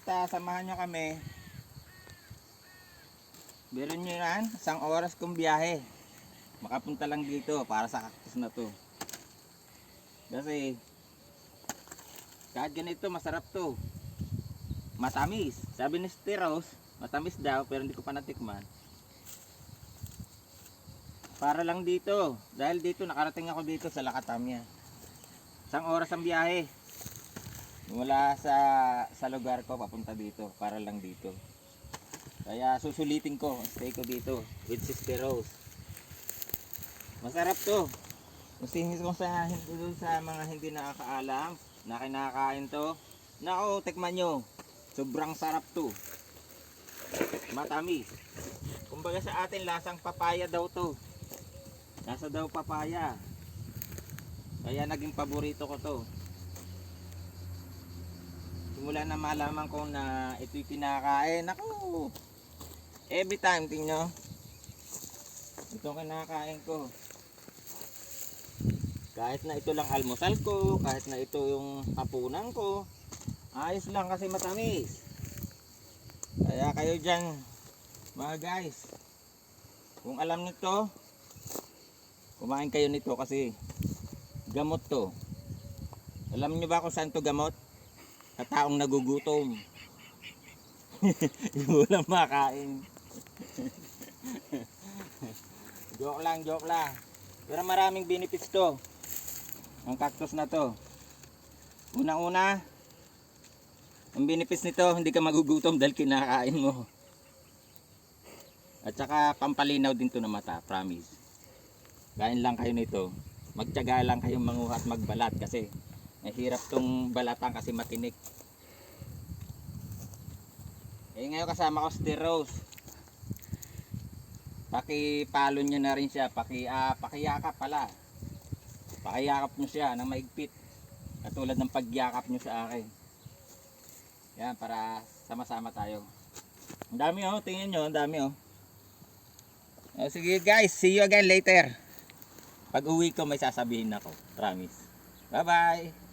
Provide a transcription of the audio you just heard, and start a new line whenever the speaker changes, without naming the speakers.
samahan nyo kami. Meron nyo yan, 1 oras kong biyahe. Makapunta lang dito para sa cactus na to. Kasi kahit ganito masarap to. Matamis. Sabi ni Steros, matamis daw pero hindi ko pa natikman. Para lang dito. Dahil dito nakarating ako dito sa Lakatamya. 1 oras ang biyahe. Mula sa lugar ko papunta dito. Para lang dito. Kaya susulitin ko. Stay ko dito with Sister Rose. Masarap to. Kung sa mga hindi nakakaalam na kinakain to. Nako, tikman nyo. Sobrang sarap to. Matamis. Kumbaga sa atin lasang papaya daw to. Lasa daw papaya. Kaya naging paborito ko to. Simula na malaman ko na ito'y kinakain. Ako, every time, tingnan. Ito kinakain ko. Kahit na ito lang almusal ko, kahit na ito yung hapunan ko, ayos lang kasi matamis. Kaya kayo dyan, mga guys, kung alam nito, kumain kayo nito kasi gamot to. Alam niyo ba kung saan to gamot? Sa taong nagugutom. Yung walang makain. Joke lang, joke lang. Pero maraming benefits to. Ang cactus na to. Una-una, ang benefits nito, hindi ka magugutom dahil kinakain mo. At saka pampalinaw din to ng mata, promise. Kain lang kayo nito. Magtiyaga lang kayong manguha at magbalat kasi mahirap tong balatan kasi matinik. Ngayon kasama ko si Rose. Pakipalo nyo na rin siya, pakiyakap pala. Pakiyakap nyo siya ng maigpit. Katulad ng pagyakap nyo sa akin. Yan, para sama-sama tayo. Ang dami oh, tingnan nyo, ang dami oh. Sige guys, see you again later. Pag uwi ko may sasabihin ako, promise. Bye bye.